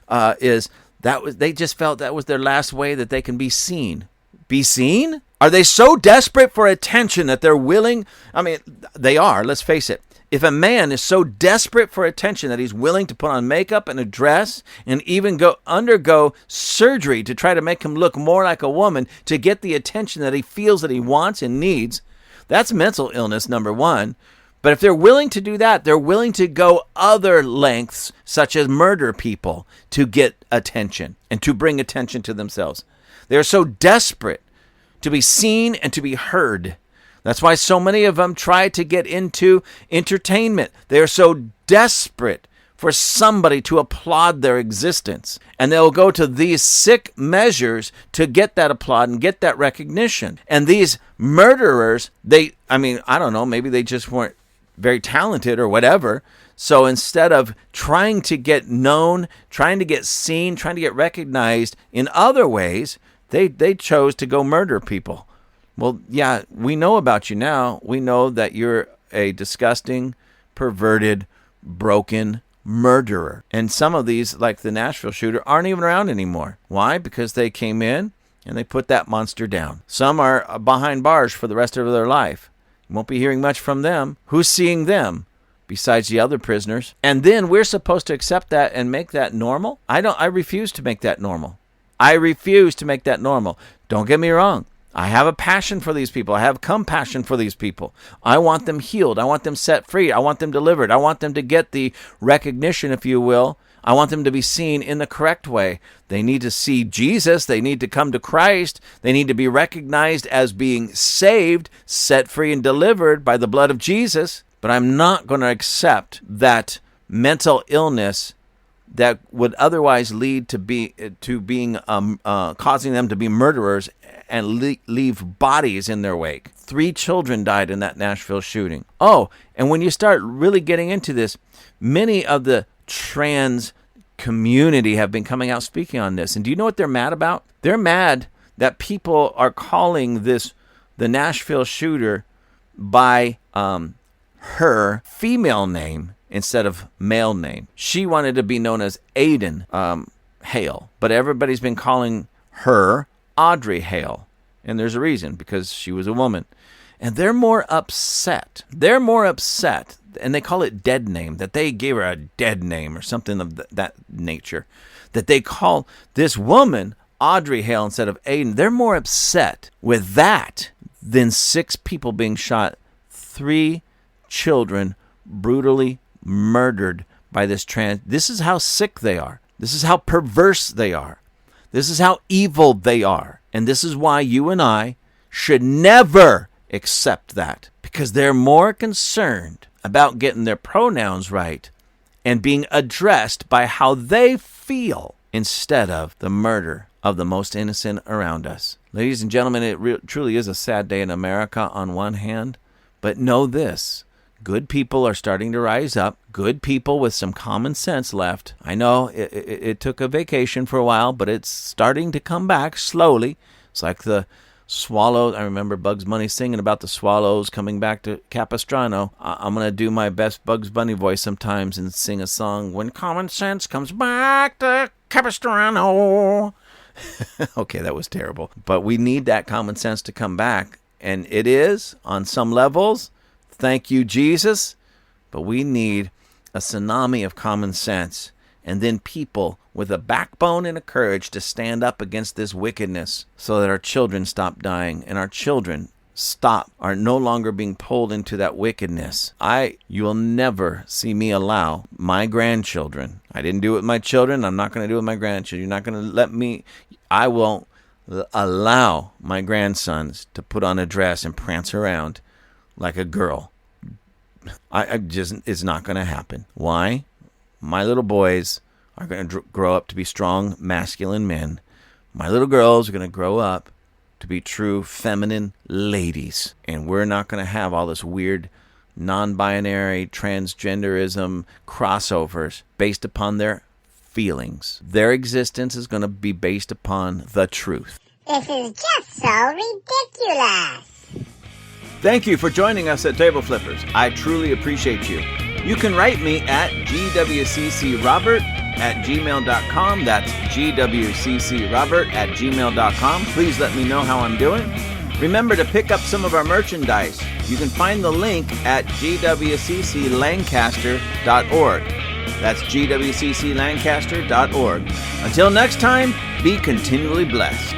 they just felt that was their last way that they can be seen. Be seen? Are they so desperate for attention that they're willing? I mean, they are, let's face it. If a man is so desperate for attention that he's willing to put on makeup and a dress and even undergo surgery to try to make him look more like a woman to get the attention that he feels that he wants and needs, that's mental illness, number one. But if they're willing to do that, they're willing to go other lengths, such as murder people, to get attention and to bring attention to themselves. They're so desperate to be seen and to be heard. That's why so many of them try to get into entertainment. They are so desperate for somebody to applaud their existence. And they'll go to these sick measures to get that applaud and get that recognition. And these murderers, I don't know, maybe they just weren't very talented or whatever. So instead of trying to get known, trying to get seen, trying to get recognized in other ways, they chose to go murder people. Well, yeah, we know about you now. We know that you're a disgusting, perverted, broken murderer. And some of these, like the Nashville shooter, aren't even around anymore. Why? Because they came in and they put that monster down. Some are behind bars for the rest of their life. You won't be hearing much from them. Who's seeing them besides the other prisoners? And then we're supposed to accept that and make that normal? I refuse to make that normal. I refuse to make that normal. Don't get me wrong. I have a passion for these people. I have compassion for these people. I want them healed. I want them set free. I want them delivered. I want them to get the recognition, if you will. I want them to be seen in the correct way. They need to see Jesus. They need to come to Christ. They need to be recognized as being saved, set free, and delivered by the blood of Jesus. But I'm not going to accept that mental illness that would otherwise lead to being causing them to be murderers and leave bodies in their wake. 3 children died in that Nashville shooting. Oh, and when you start really getting into this, many of the trans community have been coming out speaking on this. And do you know what they're mad about? They're mad that people are calling the Nashville shooter by her female name instead of male name. She wanted to be known as Aiden Hale, but everybody's been calling her Audrey Hale. And there's a reason, because she was a woman. And they're more upset. And they call it dead name, that they gave her a dead name or something of that nature. That they call this woman Audrey Hale instead of Aiden. They're more upset with that than 6 people being shot, 3 children brutally murdered by this trans. This is how sick they are. This is how perverse they are. This is how evil they are. And this is why you and I should never accept that, because they're more concerned about getting their pronouns right and being addressed by how they feel instead of the murder of the most innocent around us. Ladies and gentlemen, it truly is a sad day in America on one hand, but know this. Good people are starting to rise up. Good people with some common sense left. I know it took a vacation for a while, but it's starting to come back slowly. It's like the swallows. I remember Bugs Bunny singing about the swallows coming back to Capistrano. I'm going to do my best Bugs Bunny voice sometimes and sing a song, When Common Sense Comes Back to Capistrano. Okay, that was terrible. But we need that common sense to come back. And it is, on some levels. Thank you, Jesus. But we need a tsunami of common sense. And then people with a backbone and a courage to stand up against this wickedness so that our children stop dying and our children are no longer being pulled into that wickedness. You will never see me allow my grandchildren. I didn't do it with my children. I'm not going to do it with my grandchildren. You're not going to let me. I won't allow my grandsons to put on a dress and prance around like a girl. It's not going to happen. Why? My little boys are going to grow up to be strong, masculine men. My little girls are going to grow up to be true feminine ladies. And we're not going to have all this weird non-binary transgenderism crossovers based upon their feelings. Their existence is going to be based upon the truth. This is just so ridiculous. Thank you for joining us at Table Flippers. I truly appreciate you. You can write me at gwccrobert@gmail.com. That's gwccrobert@gmail.com. Please let me know how I'm doing. Remember to pick up some of our merchandise. You can find the link at gwcclancaster.org. That's gwcclancaster.org. Until next time, be continually blessed.